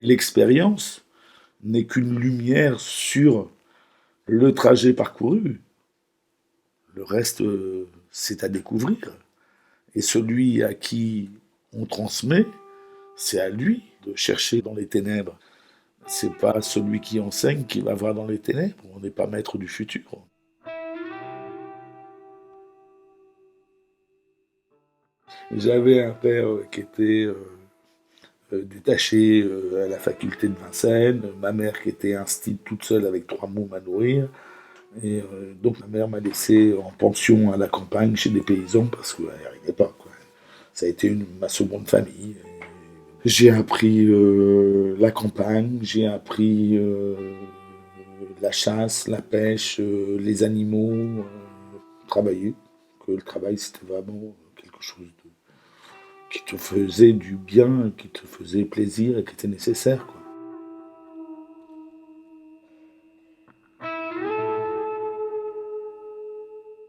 L'expérience n'est qu'une lumière sur le trajet parcouru. Le reste, c'est à découvrir. Et celui à qui on transmet, c'est à lui de chercher dans les ténèbres. C'est pas celui qui enseigne qui va voir dans les ténèbres. On n'est pas maître du futur. J'avais un père qui était détaché à la faculté de Vincennes, ma mère qui était instite toute seule avec 3 mômes à nourrir. Et donc ma mère m'a laissé en pension à la campagne chez des paysans parce qu'elle n'y arrivait pas, quoi. Ça a été ma seconde famille. J'ai appris la campagne, j'ai appris la chasse, la pêche, les animaux, travailler. Que le travail c'était vraiment quelque chose qui te faisait du bien, qui te faisait plaisir et qui était nécessaire, quoi.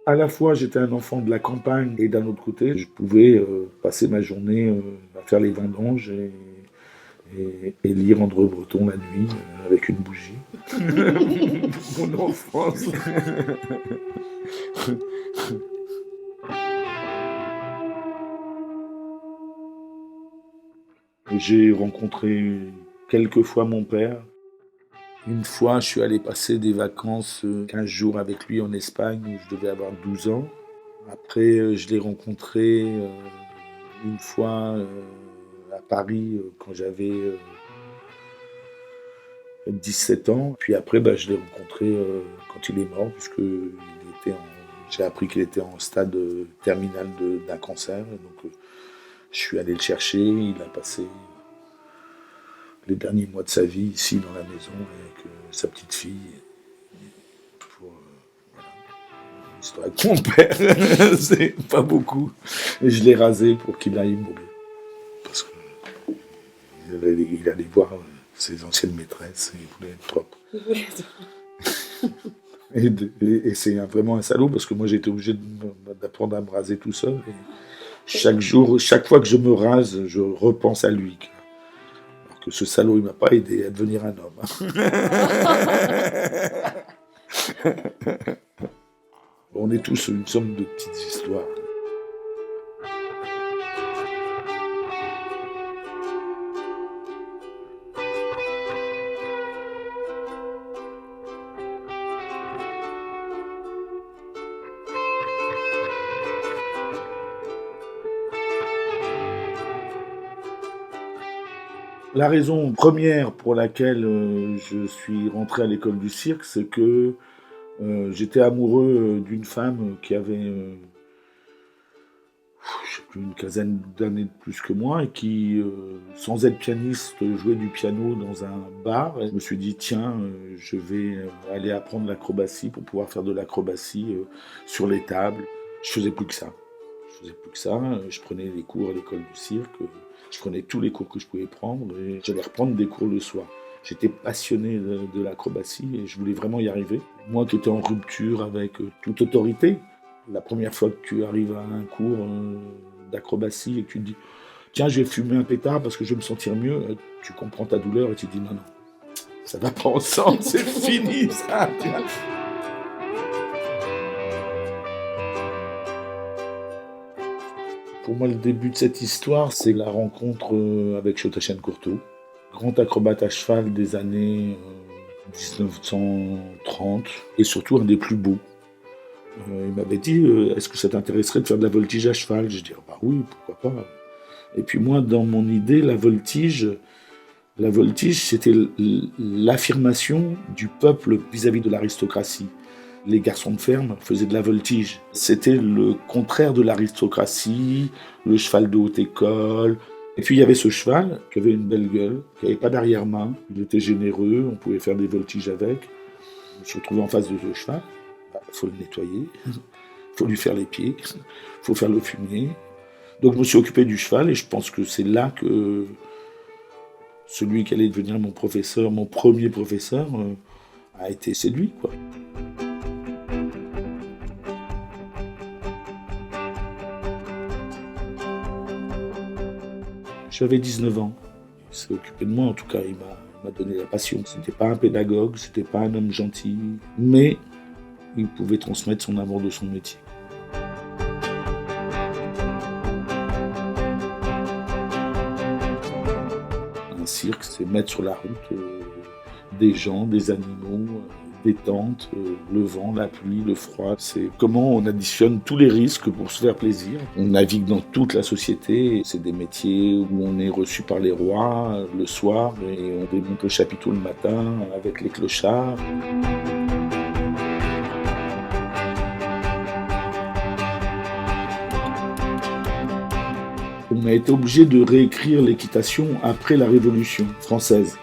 À la fois, j'étais un enfant de la campagne et d'un autre côté, je pouvais passer ma journée à faire les vendanges et lire André Breton la nuit avec une bougie. Mon enfance. J'ai rencontré quelques fois mon père. Une fois, je suis allé passer des vacances 15 jours avec lui en Espagne où je devais avoir 12 ans. Après, je l'ai rencontré une fois à Paris quand j'avais 17 ans. Puis après, bah, je l'ai rencontré quand il est mort, puisque j'ai appris qu'il était en stade terminal d'un cancer. Et donc, je suis allé le chercher. Il a passé les derniers mois de sa vie ici dans la maison avec sa petite fille. Pour, voilà. L'histoire avec mon père, c'est pas beaucoup. Et je l'ai rasé pour qu'il aille mourir. Parce qu'il allait voir ses anciennes maîtresses et il voulait être propre. Et c'est vraiment un salaud parce que moi j'ai été obligé d'apprendre à me raser tout seul. Et chaque jour, chaque fois que je me rase, je repense à lui. Alors que ce salaud, il m'a pas aidé à devenir un homme. On est tous une somme de petites histoires. La raison première pour laquelle je suis rentré à l'école du cirque, c'est que j'étais amoureux d'une femme qui avait je sais plus, une quinzaine d'années de plus que moi et qui, sans être pianiste, jouait du piano dans un bar. Et je me suis dit, tiens, je vais aller apprendre l'acrobatie pour pouvoir faire de l'acrobatie sur les tables. Je faisais plus que ça. Je prenais des cours à l'école du cirque. Je prenais tous les cours que je pouvais prendre et j'allais reprendre des cours le soir. J'étais passionné de l'acrobatie et je voulais vraiment y arriver. Moi qui étais en rupture avec toute autorité, la première fois que tu arrives à un cours d'acrobatie et que tu te dis tiens, je vais fumer un pétard parce que je vais me sentir mieux, tu comprends ta douleur et tu te dis non, non, ça va pas ensemble, c'est fini ça. Pour moi, le début de cette histoire, c'est la rencontre avec Shotochen Courteau, grand acrobate à cheval des années 1930 et surtout un des plus beaux. Il m'avait dit est-ce que ça t'intéresserait de faire de la voltige à cheval? Je dis bah oui, pourquoi pas. Et puis moi, dans mon idée, la voltige, c'était l'affirmation du peuple vis-à-vis de l'aristocratie. Les garçons de ferme faisaient de la voltige. C'était le contraire de l'aristocratie, le cheval de haute école. Et puis il y avait ce cheval qui avait une belle gueule, qui n'avait pas d'arrière-main. Il était généreux, on pouvait faire des voltiges avec. Je me suis retrouvé en face de ce cheval. Il faut le nettoyer, il faut lui faire les pieds, il faut faire le fumier. Donc je me suis occupé du cheval et je pense que c'est là que celui qui allait devenir mon professeur, mon premier professeur, a été séduit, quoi. J'avais 19 ans. s'est occupé de moi, en tout cas, il m'a donné la passion. C'était pas un pédagogue, c'était pas un homme gentil, mais il pouvait transmettre son amour de son métier. Un cirque, c'est mettre sur la route des gens, des animaux, des tentes, le vent, la pluie, le froid. C'est comment on additionne tous les risques pour se faire plaisir. On navigue dans toute la société. C'est des métiers où on est reçu par les rois le soir et on démonte le chapiteau le matin avec les clochards. On a été obligé de réécrire l'équitation après la Révolution française.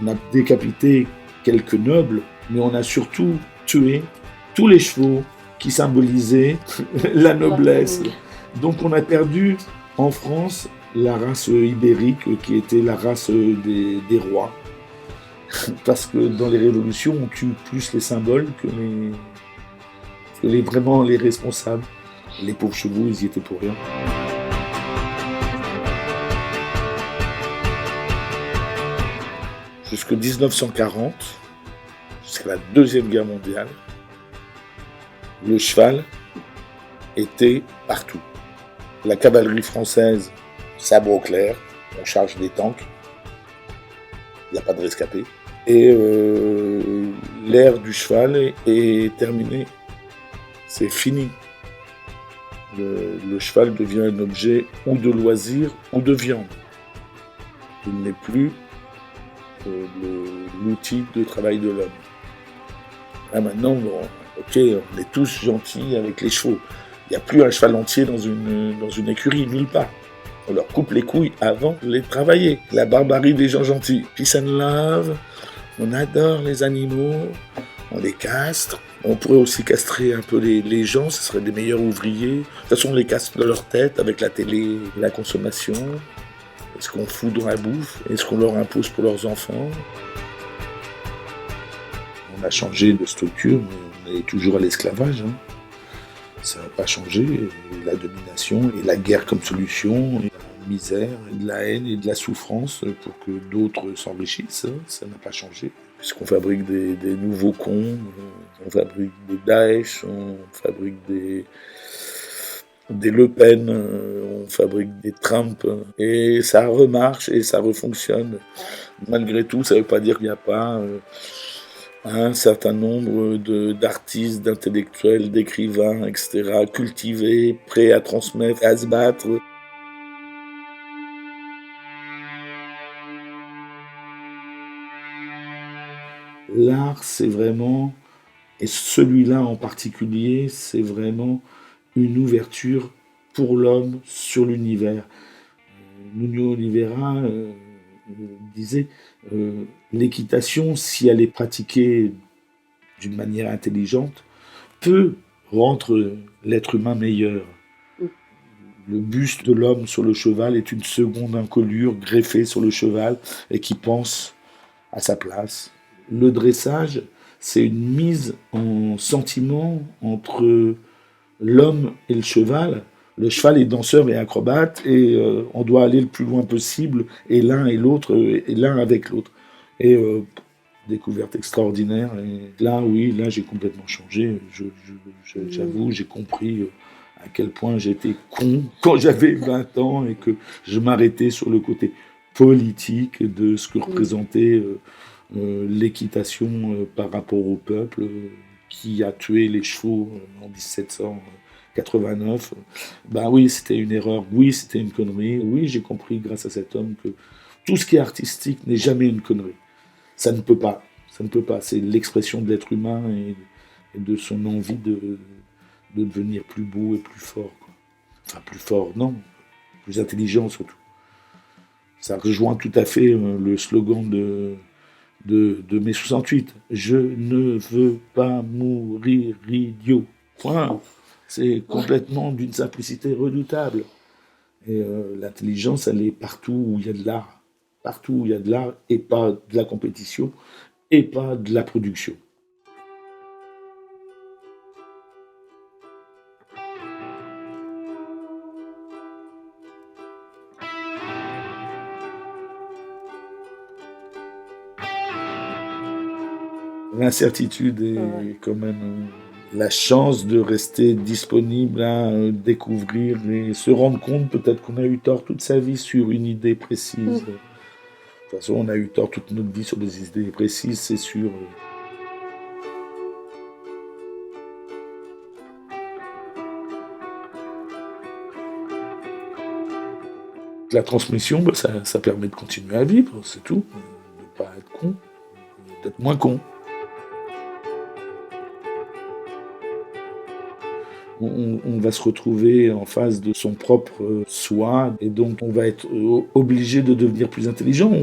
On a décapité quelques nobles, mais on a surtout tué tous les chevaux qui symbolisaient la noblesse. Donc on a perdu en France la race ibérique qui était la race des rois. Parce que dans les révolutions, on tue plus les symboles que vraiment les responsables. Les pauvres chevaux, ils y étaient pour rien. Jusqu'en 1940, jusqu'à la Deuxième Guerre mondiale, le cheval était partout. La cavalerie française, sabre au clair, on charge des tanks, il n'y a pas de rescapés. Et l'ère du cheval est terminée, c'est fini. Le cheval devient un objet ou de loisir ou de viande. Il n'est plus l'outil de travail de l'homme. Là maintenant, ok, on est tous gentils avec les chevaux. Il n'y a plus un cheval entier dans une écurie, nulle part. On leur coupe les couilles avant de les travailler. La barbarie des gens gentils. Peace and love, on adore les animaux, on les castre. On pourrait aussi castrer un peu les gens, ce seraient des meilleurs ouvriers. De toute façon, on les castre dans leur tête avec la télé et la consommation. Est-ce qu'on fout dans la bouffe? Est-ce qu'on leur impose pour leurs enfants? On a changé de structure, mais on est toujours à l'esclavage. Hein. Ça n'a pas changé. La domination et la guerre comme solution, et la misère, et de la haine et de la souffrance pour que d'autres s'enrichissent, ça n'a pas changé. Puisqu'on fabrique des nouveaux cons, on fabrique des Daesh, on fabrique des Le Pen, on fabrique des Trump, et ça remarche et ça refonctionne. Malgré tout, ça ne veut pas dire qu'il n'y a pas un certain nombre d'artistes, d'intellectuels, d'écrivains, etc., cultivés, prêts à transmettre, à se battre. L'art, c'est vraiment, et celui-là en particulier, c'est vraiment une ouverture pour l'homme sur l'univers. Nuno Oliveira disait l'équitation, si elle est pratiquée d'une manière intelligente, peut rendre l'être humain meilleur. Le buste de l'homme sur le cheval est une seconde encolure greffée sur le cheval et qui pense à sa place. Le dressage, c'est une mise en sentiment entre l'homme et le cheval. Le cheval est danseur et acrobate et on doit aller le plus loin possible et l'un et l'autre et l'un avec l'autre. Et découverte extraordinaire. Et là, oui, là j'ai complètement changé. J'avoue, j'ai compris à quel point j'étais con quand j'avais 20 ans et que je m'arrêtais sur le côté politique de ce que représentait l'équitation par rapport au peuple qui a tué les chevaux en 1789. Ben oui, c'était une erreur, oui, c'était une connerie. Oui, j'ai compris grâce à cet homme que tout ce qui est artistique n'est jamais une connerie. Ça ne peut pas. Ça ne peut pas. C'est l'expression de l'être humain et de son envie de devenir plus beau et plus fort. Quoi. Enfin, plus fort, non. Plus intelligent, surtout. Ça rejoint tout à fait le slogan de mai 68. Je ne veux pas mourir idiot. Point. C'est complètement d'une simplicité redoutable. Et l'intelligence, elle est partout où il y a de l'art. Partout où il y a de l'art et pas de la compétition et pas de la production. l'incertitude est quand même la chance de rester disponible à découvrir et se rendre compte peut-être qu'on a eu tort toute sa vie sur une idée précise. De toute façon, on a eu tort toute notre vie sur des idées précises, c'est sûr. La transmission, bah, ça permet de continuer à vivre, c'est tout. De ne pas être con, d'être moins con. On va se retrouver en face de son propre soi et donc on va être obligé de devenir plus intelligent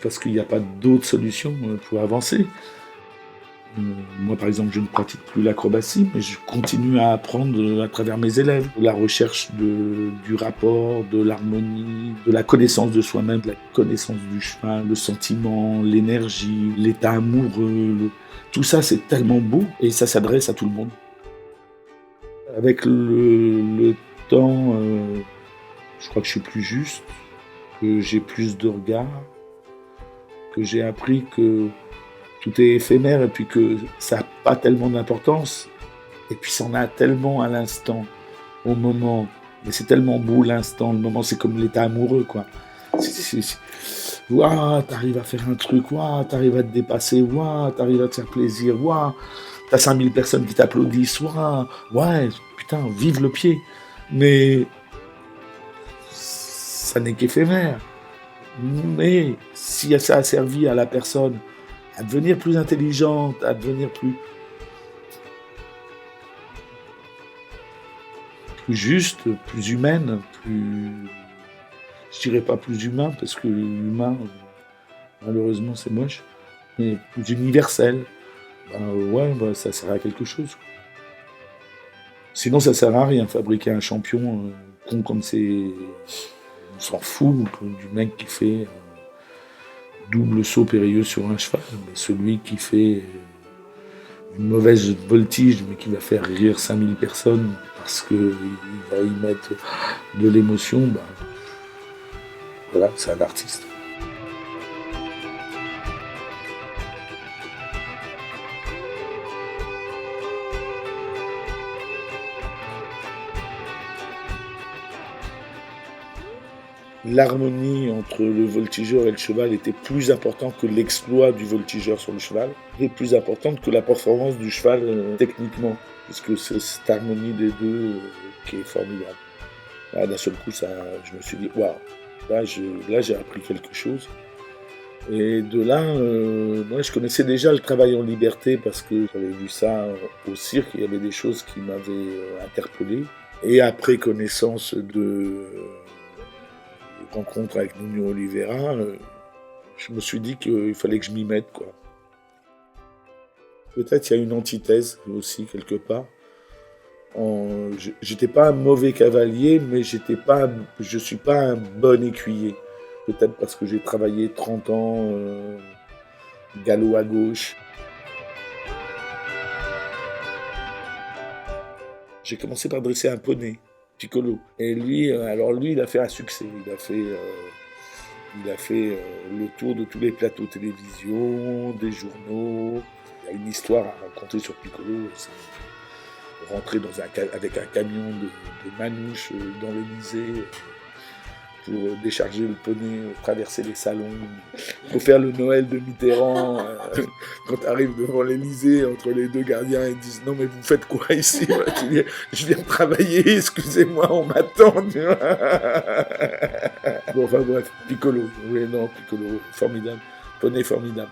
parce qu'il n'y a pas d'autre solution pour avancer. Moi, par exemple, je ne pratique plus l'acrobatie, mais je continue à apprendre à travers mes élèves. La recherche du rapport, de l'harmonie, de la connaissance de soi-même, de la connaissance du cheval, le sentiment, l'énergie, l'état amoureux. Tout ça, c'est tellement beau et ça s'adresse à tout le monde. Avec le temps, je crois que je suis plus juste, que j'ai plus de regard, que j'ai appris que tout est éphémère et puis que ça n'a pas tellement d'importance. Et puis ça en a tellement à l'instant, au moment. Mais c'est tellement beau l'instant, le moment, c'est comme l'état amoureux, quoi. Waouh, t'arrives à faire un truc, waouh, t'arrives à te dépasser, waouh, t'arrives à te faire plaisir, waouh. T'as 5000 personnes qui t'applaudissent, waouh, ouais, putain, vive le pied. Mais ça n'est qu'éphémère. Mais si ça a servi à la personne à devenir plus intelligente, à devenir plus juste, plus humaine, plus... Je dirais pas plus humain, parce que humain, malheureusement, c'est moche, mais plus universel. Ouais, ça sert à quelque chose. Sinon, ça sert à rien, fabriquer un champion con comme c'est... On s'en fout du mec qui fait double saut périlleux sur un cheval, mais celui qui fait une mauvaise voltige, mais qui va faire rire 5000 personnes parce qu'il va y mettre de l'émotion, voilà, c'est un artiste. L'harmonie entre le voltigeur et le cheval était plus importante que l'exploit du voltigeur sur le cheval, et plus importante que la performance du cheval techniquement, puisque c'est cette harmonie des deux qui est formidable. Là, d'un seul coup, je me suis dit, waouh, là j'ai appris quelque chose. Et de là, moi je connaissais déjà le travail en liberté parce que j'avais vu ça au cirque, il y avait des choses qui m'avaient interpellé. Et après connaissance de rencontre avec Nuno Oliveira, je me suis dit qu'il fallait que je m'y mette, quoi. Peut-être il y a une antithèse aussi quelque part. J'étais pas un mauvais cavalier, mais je suis pas un bon écuyer. Peut-être parce que j'ai travaillé 30 ans galop à gauche. J'ai commencé par dresser un poney, Piccolo. Et lui, il a fait un succès. Il a fait le tour de tous les plateaux télévision, des journaux. Il y a une histoire à raconter sur Piccolo. C'est rentrer avec un camion de manouches dans l'Élysée pour décharger le poney, traverser les salons, pour faire le Noël de Mitterrand. Quand tu arrives devant l'Élysée, entre les deux gardiens, ils disent « Non mais vous faites quoi ici ?» Tu dis « Je viens travailler, excusez-moi, on m'attend. » Bon, enfin bref, Piccolo. Oui, non, Piccolo, formidable. Poney formidable.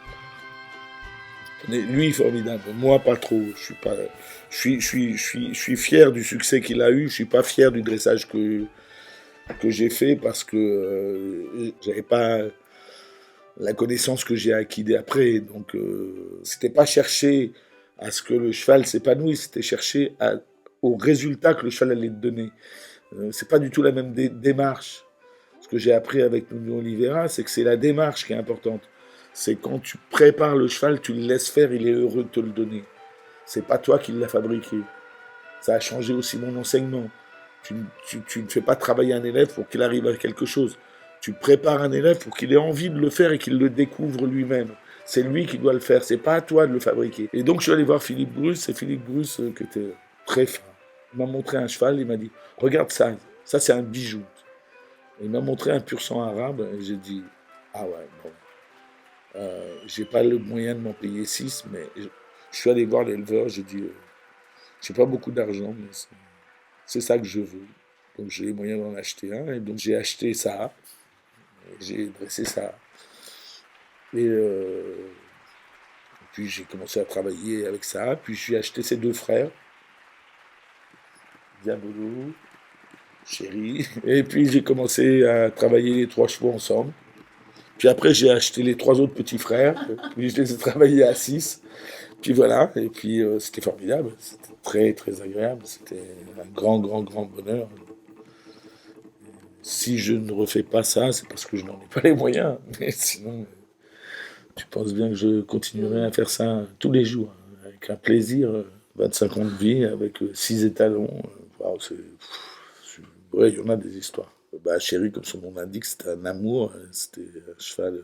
Lui, formidable. Moi, pas trop. Je suis fier du succès qu'il a eu. Je suis pas fier du dressage que j'ai fait parce que j'avais pas la connaissance que j'ai acquis après. Donc, c'était pas chercher à ce que le cheval s'épanouisse, c'était chercher au résultat que le cheval allait te donner. C'est pas du tout la même démarche. Ce que j'ai appris avec Nuno Oliveira, c'est que c'est la démarche qui est importante. C'est quand tu prépares le cheval, tu le laisses faire, il est heureux de te le donner. C'est pas toi qui l'as fabriqué. Ça a changé aussi mon enseignement. Tu ne fais pas travailler un élève pour qu'il arrive à quelque chose. Tu prépares un élève pour qu'il ait envie de le faire et qu'il le découvre lui-même. C'est lui qui doit le faire, c'est pas à toi de le fabriquer. Et donc je suis allé voir Philippe Bruce, c'est Philippe Bruce qui était très fin. Il m'a montré un cheval, il m'a dit « Regarde ça, ça c'est un bijou ». Il m'a montré un pur sang arabe et j'ai dit « Ah ouais, bon, j'ai pas le moyen de m'en payer 6, mais je suis allé voir l'éleveur, j'ai dit j'ai pas beaucoup d'argent, mais c'est ça que je veux. Donc j'ai les moyens d'en acheter un, et donc j'ai acheté ça, j'ai dressé ça. Et puis j'ai commencé à travailler avec ça, puis j'ai acheté ses 2 frères, Diabolo, Chéri, et puis j'ai commencé à travailler les 3 chevaux ensemble. Puis après j'ai acheté les 3 autres petits frères, puis je les ai travaillés à 6. Puis voilà, et puis c'était formidable, c'était très très agréable, c'était un grand grand grand bonheur. Si je ne refais pas ça, c'est parce que je n'en ai pas les moyens, mais sinon, tu penses bien que je continuerai à faire ça tous les jours, avec un plaisir, 25 ans de vie, avec 6 étalons, waouh, ouais, il y en a des histoires. Bah, Chéri, comme son nom l'indique, c'était un amour, c'était un cheval.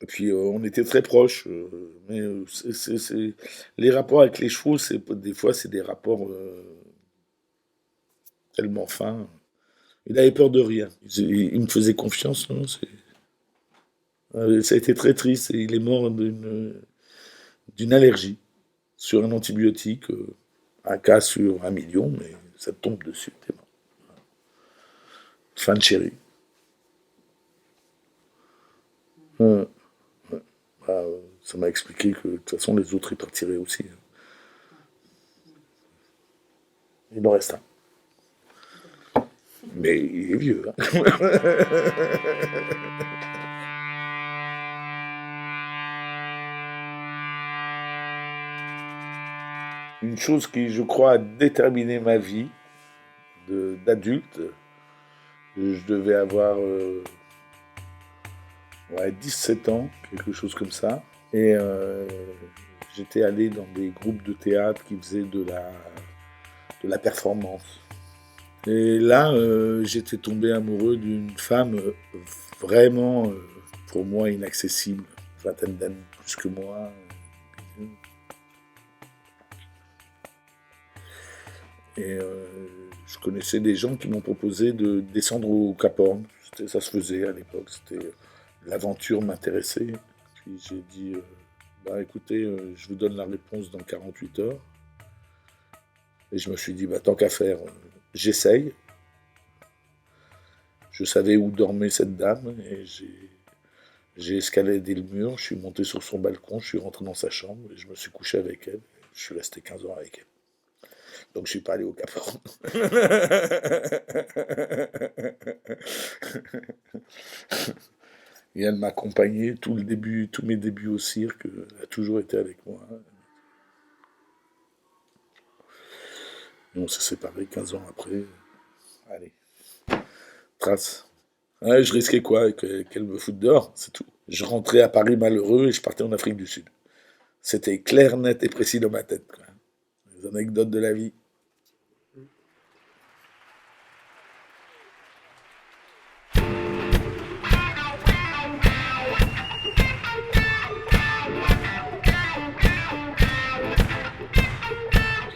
Et puis on était très proches, mais les rapports avec les chevaux, des fois c'est des rapports tellement fins. Il avait peur de rien. Il me faisait confiance, non? Ça a été très triste. Et il est mort d'une allergie sur un antibiotique, un cas sur 1 million, mais ça te tombe dessus, t'es mort. Fin de Chéri. Ouais. Bah, ça m'a expliqué que de toute façon les autres ils partiraient aussi. Il en reste un. Mais il est vieux. Hein. Une chose qui, je crois, a déterminé ma vie d'adulte, je devais avoir ouais, 17 ans, quelque chose comme ça. Et j'étais allé dans des groupes de théâtre qui faisaient de la performance. Et là, j'étais tombé amoureux d'une femme vraiment, pour moi, inaccessible. Vingtaine d'années plus que moi. Et je connaissais des gens qui m'ont proposé de descendre au Cap Horn. Ça se faisait à l'époque. L'aventure m'intéressait. Puis j'ai dit, bah écoutez, je vous donne la réponse dans 48 heures. Et je me suis dit, bah tant qu'à faire, j'essaye. Je savais où dormait cette dame et j'ai escaladé le mur, je suis monté sur son balcon, je suis rentré dans sa chambre et je me suis couché avec elle. Je suis resté 15 ans avec elle. Donc je suis pas allé au Cap Horn. Et elle m'a accompagné tous mes débuts au cirque, elle a toujours été avec moi. Et on s'est séparés 15 ans après. Allez, trace. Ouais, je risquais quoi? Qu'elle me foute dehors, c'est tout. Je rentrais à Paris malheureux et je partais en Afrique du Sud. C'était clair, net et précis dans ma tête. Quoi. Les anecdotes de la vie.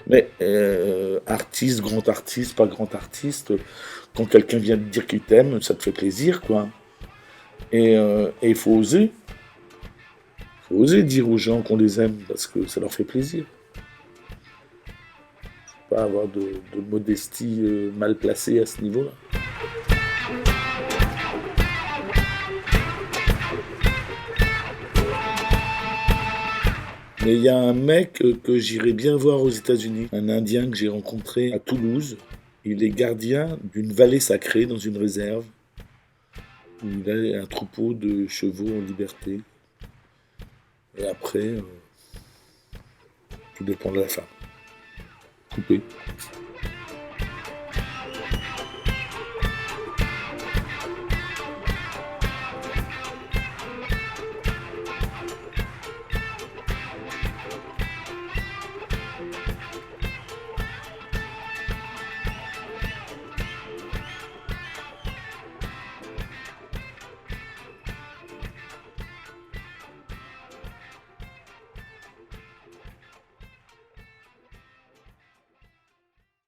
Mais artiste, grand artiste, pas grand artiste, quand quelqu'un vient te dire qu'il t'aime, ça te fait plaisir, quoi. Et il faut oser. Il faut oser dire aux gens qu'on les aime parce que ça leur fait plaisir. Faut pas avoir de modestie mal placée à ce niveau-là. Mais il y a un mec que j'irais bien voir aux États-Unis, un Indien que j'ai rencontré à Toulouse. Il est gardien d'une vallée sacrée dans une réserve. Il a un troupeau de chevaux en liberté. Et après, tout dépend de la femme. Coupé.